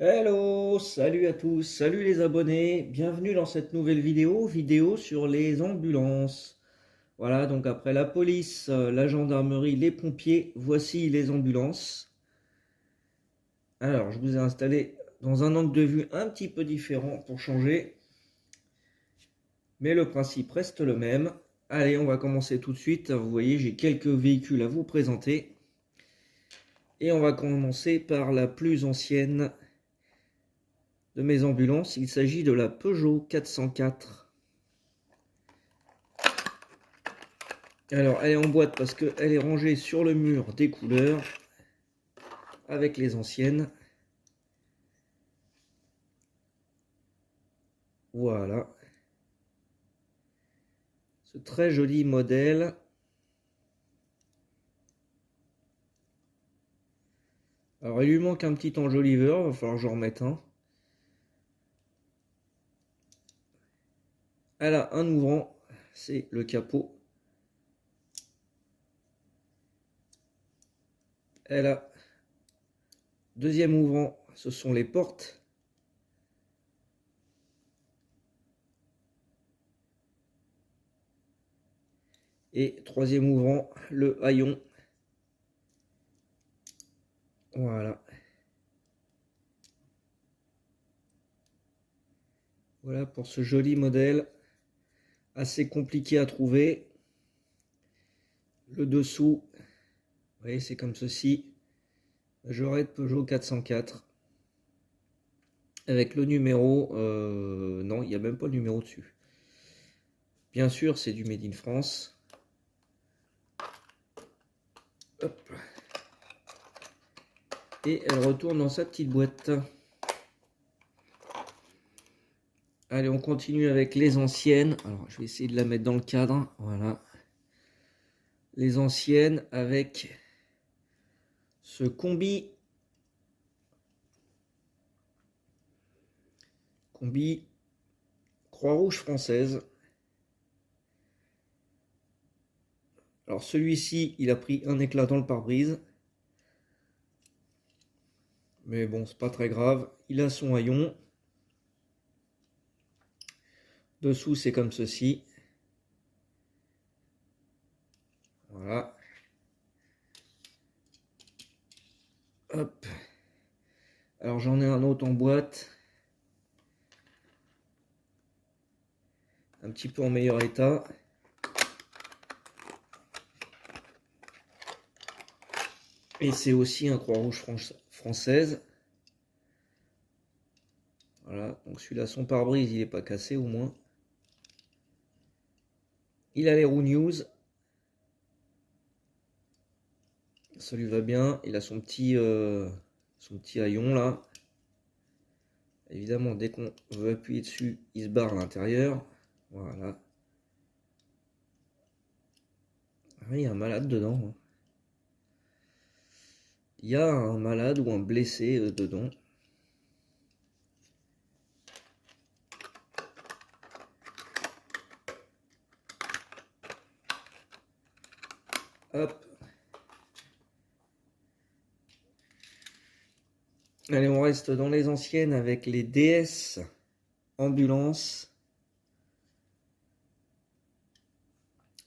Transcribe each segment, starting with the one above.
Hello, salut à tous, salut les abonnés, bienvenue dans cette nouvelle vidéo sur les ambulances. Voilà, donc après la police, la gendarmerie, les pompiers, voici les ambulances. Alors, je vous ai installé dans un angle de vue un petit peu différent pour changer, mais le principe reste le même. Allez, on va commencer tout de suite. Vous voyez, j'ai quelques véhicules à vous présenter. Et on va commencer par la plus ancienne de mes ambulances. Il s'agit de la Peugeot 404. Alors, elle est en boîte parce qu'elle est rangée sur le mur des couleurs avec les anciennes. Voilà. Ce très joli modèle. Alors, il lui manque un petit enjoliveur, il va falloir que j'en remette un. Elle a un ouvrant, c'est le capot. Elle a deuxième ouvrant, ce sont les portes. Et troisième ouvrant, le haillon. Voilà. Voilà pour ce joli modèle. Assez compliqué à trouver. Le dessous, vous voyez, c'est comme ceci. Majorette Peugeot 404. Avec le numéro, non, il n'y a même pas le numéro dessus. Bien sûr, c'est du Made in France. Hop. Et elle retourne dans sa petite boîte. Allez, on continue avec les anciennes. Alors, je vais essayer de la mettre dans le cadre. Voilà. Les anciennes avec ce combi. Combi Croix-Rouge française. Alors, celui-ci, il a pris un éclat dans le pare-brise. Mais bon, c'est pas très grave. Il a son haillon. Dessous, c'est comme ceci. Voilà. Hop. Alors j'en ai un autre en boîte. Un petit peu en meilleur état. Et c'est aussi un Croix-Rouge française. Voilà, donc celui-là, son pare-brise, il n'est pas cassé au moins. Il a les roues news. Ça lui va bien. Il a son petit haillon là. Évidemment, dès qu'on veut appuyer dessus, il se barre à l'intérieur. Voilà. Ah, il y a un malade dedans. Hein. Il y a un malade ou un blessé dedans. Hop. Allez, on reste dans les anciennes avec les DS ambulance.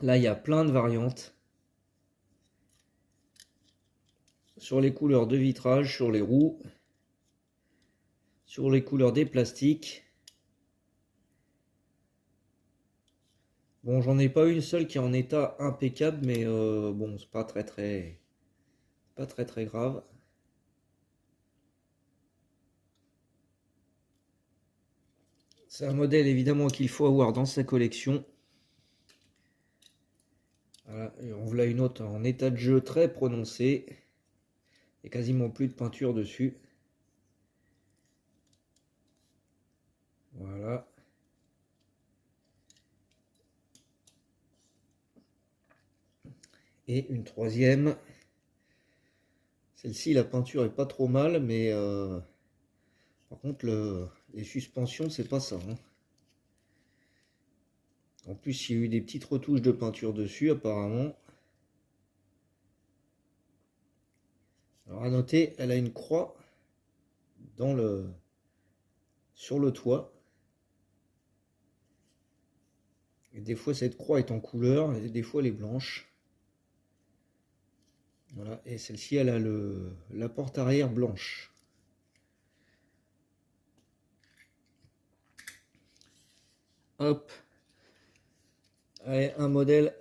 Là, il y a plein de variantes. Sur les couleurs de vitrage, sur les roues, sur les couleurs des plastiques. Bon, j'en ai pas une seule qui est en état impeccable, mais bon, c'est pas très grave. C'est un modèle évidemment qu'il faut avoir dans sa collection. Voilà, et on voit une autre en état de jeu très prononcé. Il n'y a quasiment plus de peinture dessus. Voilà. Et une troisième. Celle-ci, la peinture est pas trop mal, mais par contre, les suspensions, c'est pas ça. Hein. En plus, il y a eu des petites retouches de peinture dessus, apparemment. Alors, à noter, elle a une croix sur le toit. Et des fois cette croix est en couleur et des fois elle est blanche. Voilà, et celle-ci elle a la porte arrière blanche. Hop. Allez, un modèle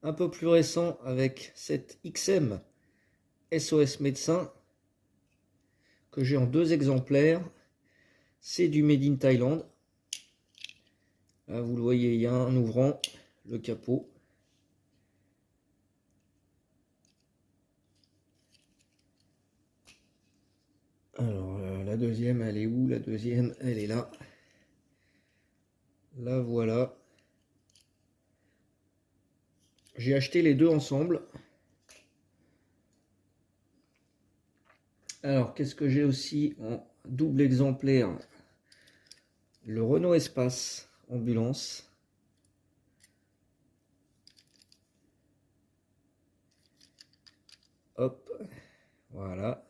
un peu plus récent avec cette XM SOS Médecin que j'ai en 2 exemplaires. C'est du Made in Thailand. Là, vous le voyez, il y a un ouvrant, le capot. Alors, la deuxième, elle est où? La deuxième, elle est là. Là, voilà. J'ai acheté les deux ensemble. Alors, qu'est-ce que j'ai aussi en double exemplaire? Le Renault Espace Ambulance. Hop, voilà.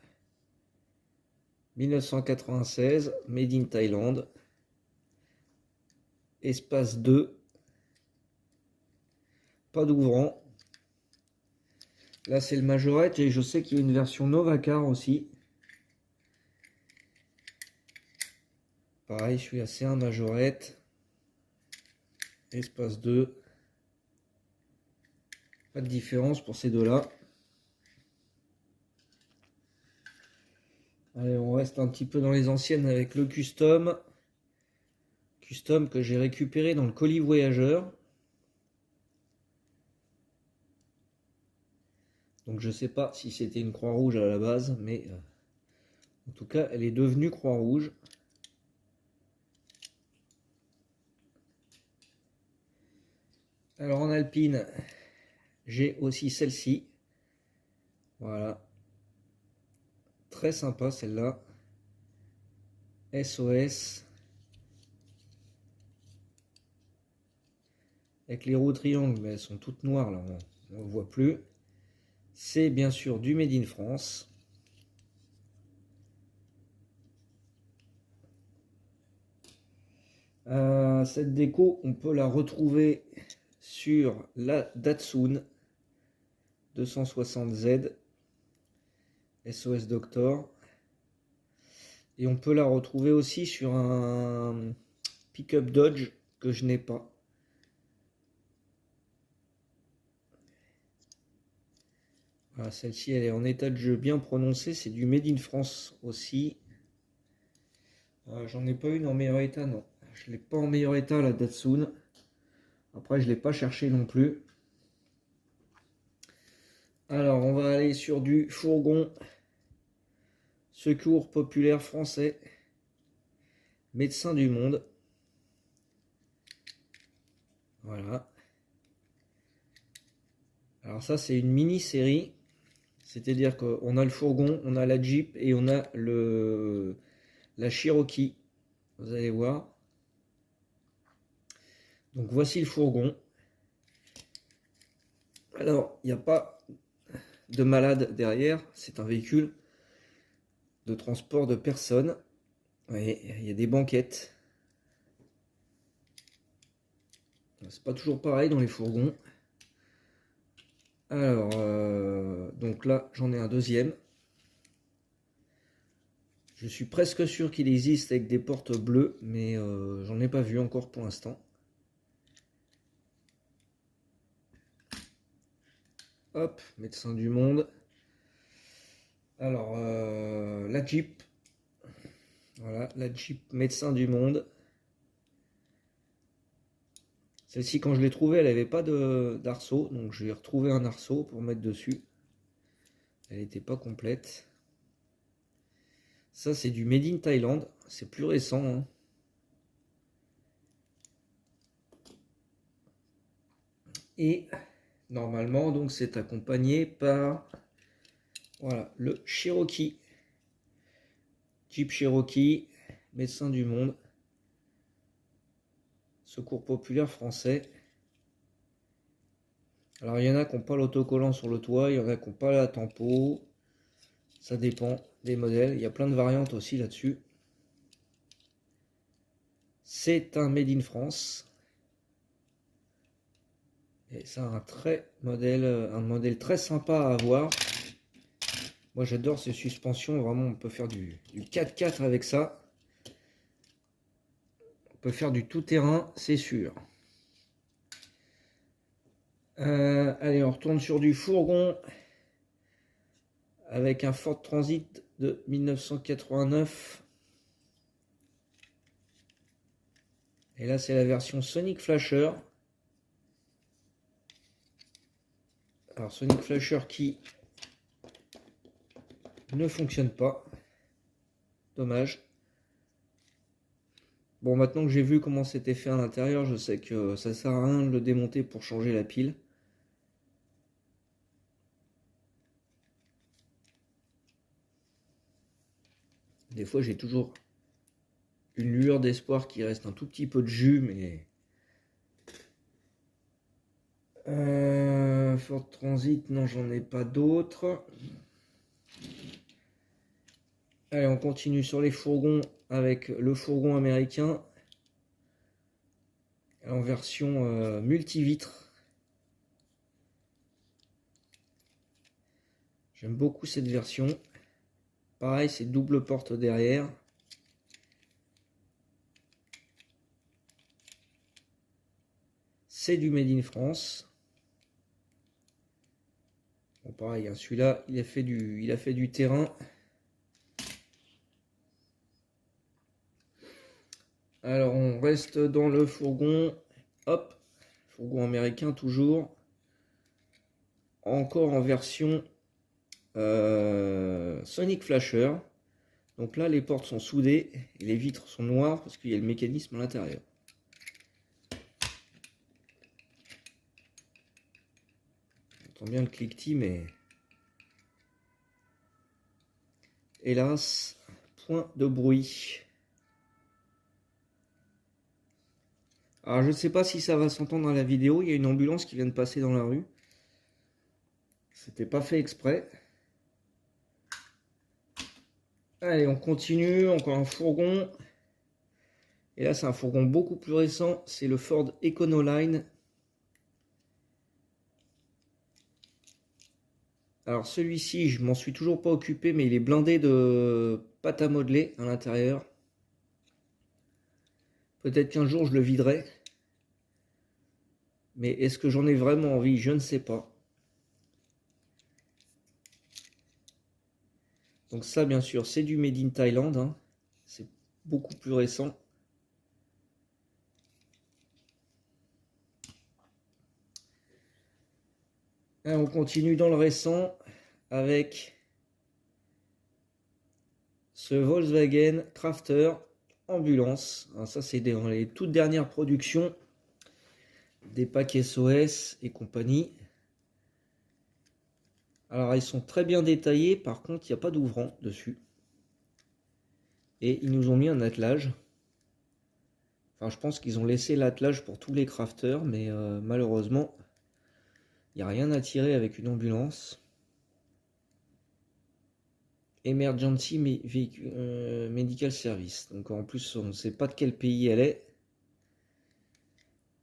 1996, Made in Thailand. Espace 2. Pas d'ouvrant. Là, c'est le Majorette et je sais qu'il y a une version Novacar aussi. Pareil, celui-là, c'est un Majorette. Espace 2. Pas de différence pour ces deux-là. Allez, on reste un petit peu dans les anciennes avec le Custom. Custom que j'ai récupéré dans le colis voyageur. Donc je sais pas si c'était une croix rouge à la base, mais en tout cas elle est devenue croix rouge. Alors en alpine, j'ai aussi celle-ci. Voilà. Très sympa celle-là. SOS. Avec les roues triangles, mais elles sont toutes noires là, on ne voit plus. C'est bien sûr du Made in France. Cette déco, on peut la retrouver sur la Datsun 260Z SOS Doctor. Et on peut la retrouver aussi sur un pick-up Dodge que je n'ai pas. Voilà, celle-ci elle est en état de jeu bien prononcé, c'est du Made in France aussi. J'en ai pas une en meilleur état, non. Je l'ai pas en meilleur état la Datsun. Après je l'ai pas cherché non plus. Alors on va aller sur du fourgon Secours populaire français, Médecins du monde. Voilà. Alors ça c'est une mini-série. C'est-à-dire qu'on a le fourgon, on a la Jeep et on a la Cherokee. Vous allez voir. Donc voici le fourgon. Alors, il n'y a pas de malade derrière. C'est un véhicule de transport de personnes. Vous voyez, il y a des banquettes. C'est pas toujours pareil dans les fourgons. Alors, donc là, j'en ai un deuxième. Je suis presque sûr qu'il existe avec des portes bleues, mais j'en ai pas vu encore pour l'instant. Hop, Médecins du monde. Alors, la Jeep. Voilà, la Jeep Médecins du monde. Celle-ci, quand je l'ai trouvée, elle n'avait pas d'arceau, donc je vais retrouver un arceau pour mettre dessus. Elle n'était pas complète. Ça, c'est du Made in Thailand. C'est plus récent, hein. Et normalement, donc, c'est accompagné par voilà, le Cherokee. Jeep Cherokee, Médecins du monde. Secours populaire français. Alors, il y en a qui n'ont pas l'autocollant sur le toit, il y en a qui n'ont pas la tempo. Ça dépend des modèles. Il y a plein de variantes aussi là-dessus. C'est un Made in France. Et c'est un modèle très sympa à avoir. Moi j'adore ces suspensions, vraiment on peut faire du 4x4 avec ça. On peut faire du tout-terrain, c'est sûr. Allez, on retourne sur du fourgon avec un Ford Transit de 1989. Et là c'est la version Sonic Flasher. Alors Sonic Flasher qui ne fonctionne pas. Dommage. Bon, maintenant que j'ai vu comment c'était fait à l'intérieur, je sais que ça sert à rien de le démonter pour changer la pile. Des fois j'ai toujours une lueur d'espoir qu'il reste un tout petit peu de jus, mais... Ford Transit, non j'en ai pas d'autres. Allez, on continue sur les fourgons avec le fourgon américain en version multivitre. J'aime beaucoup cette version. Pareil, c'est double porte derrière. C'est du Made in France. Bon, pareil, hein, celui-là, il a fait du terrain. Alors, on reste dans le fourgon. Hop, fourgon américain toujours. Encore en version Sonic Flasher. Donc là, les portes sont soudées et les vitres sont noires parce qu'il y a le mécanisme à l'intérieur. On entend bien le cliquetis, mais hélas, point de bruit. Alors je ne sais pas si ça va s'entendre dans la vidéo, il y a une ambulance qui vient de passer dans la rue. C'était pas fait exprès. Allez, on continue, encore un fourgon. Et là c'est un fourgon beaucoup plus récent, c'est le Ford Econoline. Alors celui-ci, je m'en suis toujours pas occupé, mais il est blindé de pâte à modeler à l'intérieur. Peut-être qu'un jour je le viderai. Mais est-ce que j'en ai vraiment envie? Je ne sais pas. Donc ça, bien sûr, c'est du Made in Thailand. Hein. C'est beaucoup plus récent. Et on continue dans le récent avec ce Volkswagen Crafter ambulance. Alors ça, c'est dans les toutes dernières productions des packs SOS et compagnie. Alors, ils sont très bien détaillés. Par contre, il n'y a pas d'ouvrant dessus. Et ils nous ont mis un attelage. Enfin, je pense qu'ils ont laissé l'attelage pour tous les crafters. Mais malheureusement, il n'y a rien à tirer avec une ambulance. Emergency Medical Service. Donc en plus, on ne sait pas de quel pays elle est.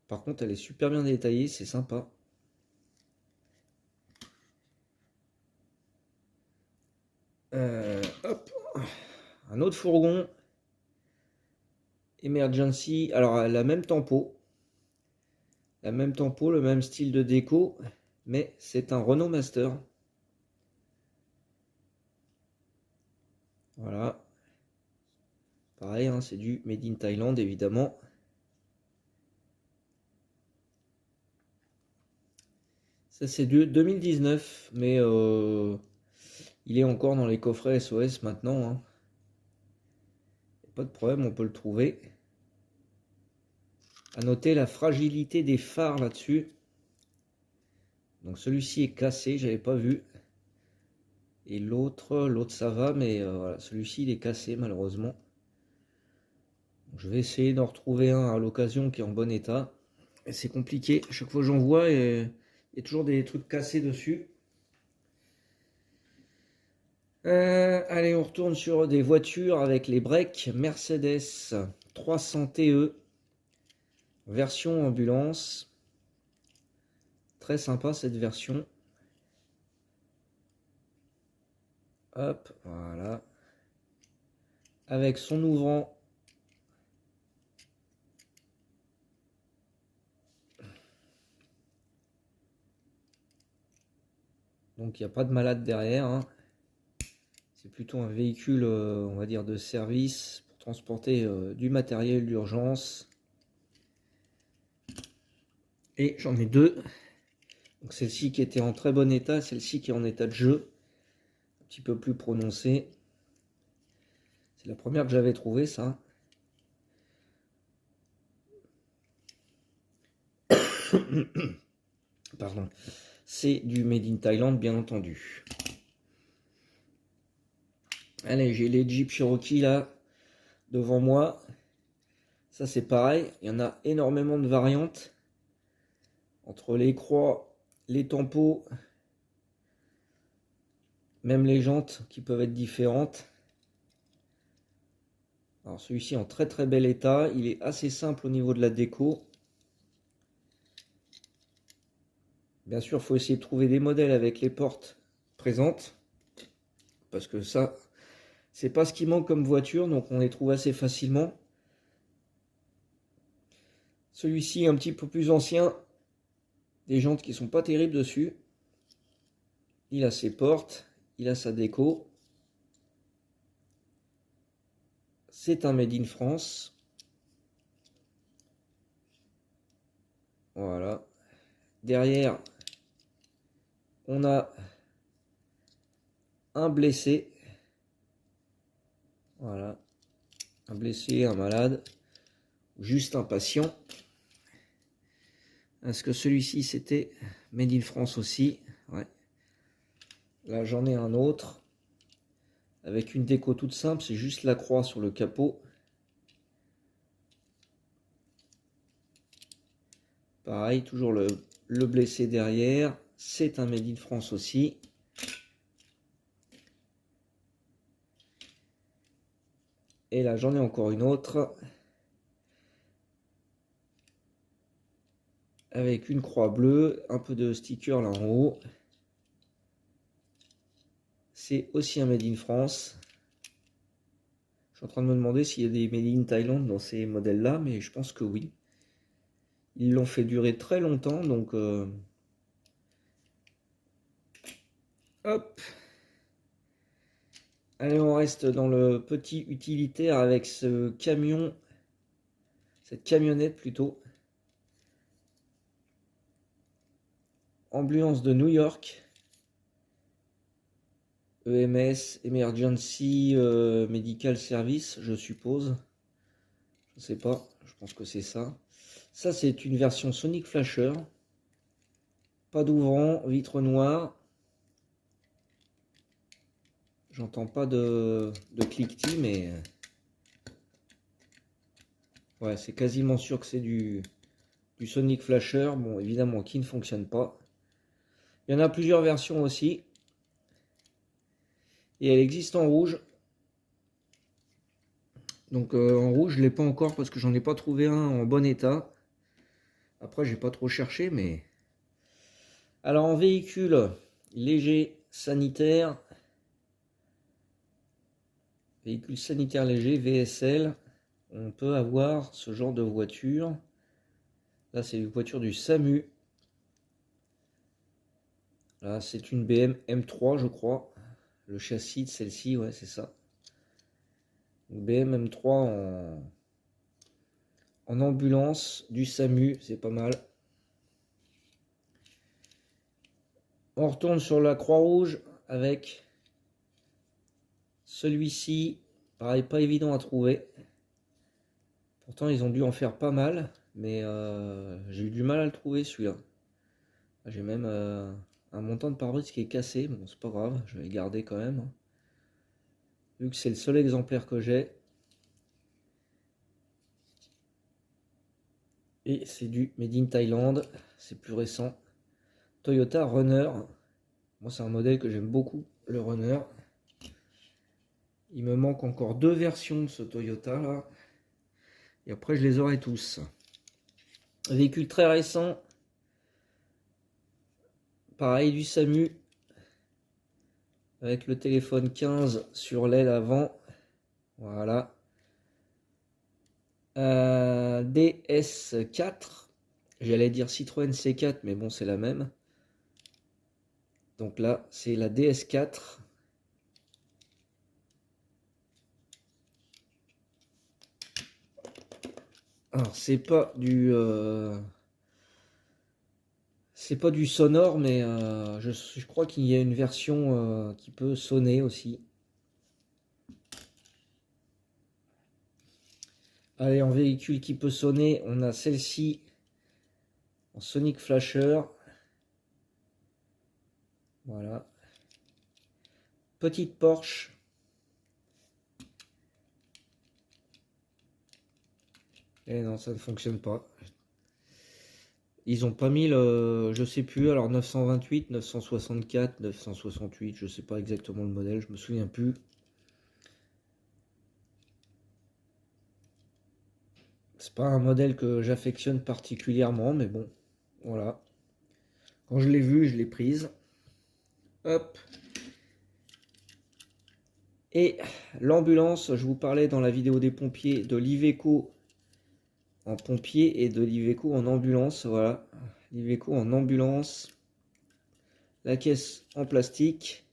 Par contre, elle est super bien détaillée. C'est sympa. Hop, un autre fourgon Emergency, alors la même tempo, le même style de déco, mais c'est un Renault Master. Voilà, pareil, hein, c'est du Made in Thailand évidemment. Ça c'est de 2019, mais il est encore dans les coffrets SOS maintenant. Hein. Pas de problème, on peut le trouver. À noter la fragilité des phares là-dessus. Donc celui-ci est cassé, j'avais pas vu. Et l'autre ça va, mais voilà, celui-ci il est cassé malheureusement. Donc, je vais essayer d'en retrouver un à l'occasion qui est en bon état. Et c'est compliqué, à chaque fois que j'en vois, il y a toujours des trucs cassés dessus. Allez, on retourne sur des voitures avec les breaks Mercedes 300 TE, version ambulance. Très sympa cette version. Hop, voilà. Avec son ouvrant. Donc il n'y a pas de malade derrière, hein. C'est plutôt un véhicule, on va dire, de service pour transporter du matériel d'urgence. Et j'en ai deux. Donc celle-ci qui était en très bon état, celle-ci qui est en état de jeu. Un petit peu plus prononcé. C'est la première que j'avais trouvée, ça. Pardon. C'est du Made in Thailand, bien entendu. Allez, j'ai les Jeep Cherokee là, devant moi. Ça, c'est pareil. Il y en a énormément de variantes. Entre les croix, les tampons, même les jantes qui peuvent être différentes. Alors celui-ci en très très bel état. Il est assez simple au niveau de la déco. Bien sûr, il faut essayer de trouver des modèles avec les portes présentes. Parce que ça, c'est pas ce qui manque comme voiture. Donc on les trouve assez facilement. Celui-ci un petit peu plus ancien. Des jantes qui sont pas terribles dessus. Il a ses portes. Il a sa déco. C'est un Made in France. Voilà. Derrière, on a un blessé. Voilà. Un blessé, un malade. Juste un patient. Est-ce que celui-ci c'était Made in France aussi? Ouais. Là j'en ai un autre. Avec une déco toute simple. C'est juste la croix sur le capot. Pareil, toujours le blessé derrière. C'est un Made in France aussi. Et là j'en ai encore une autre. Avec une croix bleue. Un peu de sticker là en haut. C'est aussi un Made in France. Je suis en train de me demander s'il y a des Made in Thailand dans ces modèles là. Mais je pense que oui. Ils l'ont fait durer très longtemps. Donc... Hop. Allez, on reste dans le petit utilitaire avec ce camion, cette camionnette plutôt. Ambulance de New York. EMS, Emergency Medical Service, je suppose. Je sais pas, je pense que c'est ça. Ça, c'est une version Sonic Flasher. Pas d'ouvrant, vitre noire. J'entends pas de cliquetis, mais... Ouais, c'est quasiment sûr que c'est du Sonic Flasher. Bon, évidemment, qui ne fonctionne pas. Il y en a plusieurs versions aussi. Et elle existe en rouge. Donc en rouge, je ne l'ai pas encore parce que j'en ai pas trouvé un en bon état. Après, j'ai pas trop cherché, mais... Alors en véhicule léger sanitaire. Véhicule sanitaire léger, VSL. On peut avoir ce genre de voiture. Là, c'est une voiture du SAMU. Là, c'est une BM M3, je crois. Le châssis de celle-ci, ouais, c'est ça. Une BM M3 en ambulance du SAMU, c'est pas mal. On retourne sur la Croix-Rouge avec celui-ci. Pareil, pas évident à trouver. Pourtant, ils ont dû en faire pas mal, mais j'ai eu du mal à le trouver celui-là. J'ai même un montant de pare-brise qui est cassé. Bon, c'est pas grave, je vais le garder quand même. Vu que c'est le seul exemplaire que j'ai. Et c'est du Made in Thailand, c'est plus récent. Toyota Runner. Moi, c'est un modèle que j'aime beaucoup, le Runner. Il me manque encore 2 versions de ce Toyota là. Et après je les aurai tous. Véhicule très récent. Pareil du SAMU. Avec le téléphone 15 sur l'aile avant. Voilà. DS4. J'allais dire Citroën C4, mais bon, c'est la même. Donc là, c'est la DS4. Alors, c'est pas du sonore, mais je crois qu'il y a une version qui peut sonner aussi. Allez, en véhicule qui peut sonner, on a celle-ci en Sonic Flasher. Voilà. Petite Porsche. Et non, ça ne fonctionne pas. Ils ont pas mis le, je sais plus, alors 928, 964, 968, je sais pas exactement le modèle, je me souviens plus. C'est pas un modèle que j'affectionne particulièrement, mais bon, voilà. Quand je l'ai vue, je l'ai prise. Hop. Et l'ambulance, je vous parlais dans la vidéo des pompiers de l'Iveco en pompier et de l'Iveco en ambulance. Voilà, l'Iveco en ambulance. La caisse en plastique.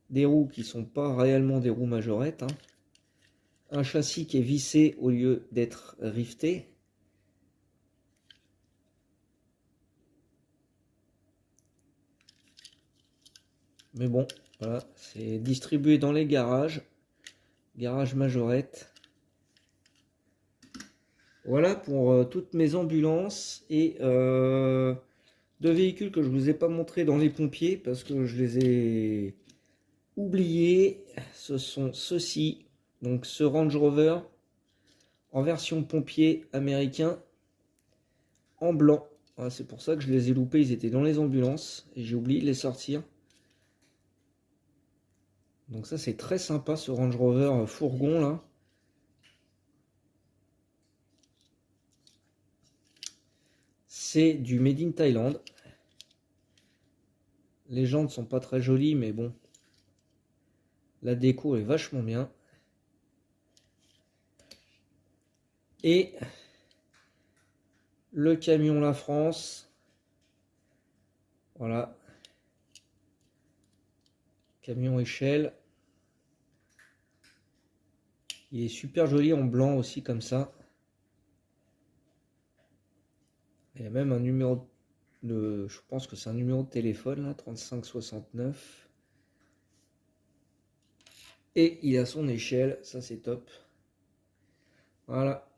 Des roues qui sont pas réellement des roues majorettes. Hein. Un châssis qui est vissé au lieu d'être rifté. Mais bon, voilà, c'est distribué dans les garages. Garage majorette. Voilà pour toutes mes ambulances et 2 véhicules que je ne vous ai pas montré dans les pompiers parce que je les ai oubliés. Ce sont ceux-ci. Donc ce Range Rover en version pompier américain en blanc. Voilà, c'est pour ça que je les ai loupés. Ils étaient dans les ambulances et j'ai oublié de les sortir. Donc ça c'est très sympa ce Range Rover fourgon là. C'est du Made in Thailand. Les jantes sont pas très jolies, mais bon. La déco est vachement bien. Et le camion La France. Voilà. Camion échelle. Il est super joli en blanc aussi comme ça. Il y a même un numéro de, je pense que c'est un numéro de téléphone là, 3569. Et il a son échelle, ça c'est top. Voilà.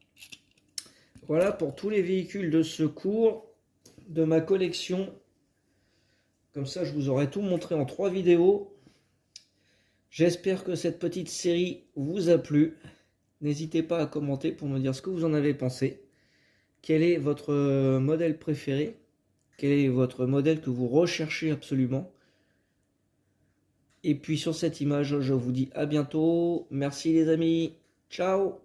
Voilà pour tous les véhicules de secours de ma collection. Comme ça je vous aurai tout montré en 3 vidéos. J'espère que cette petite série vous a plu. N'hésitez pas à commenter pour me dire ce que vous en avez pensé. Quel est votre modèle préféré? Quel est votre modèle que vous recherchez absolument? Et puis sur cette image, je vous dis à bientôt. Merci les amis. Ciao!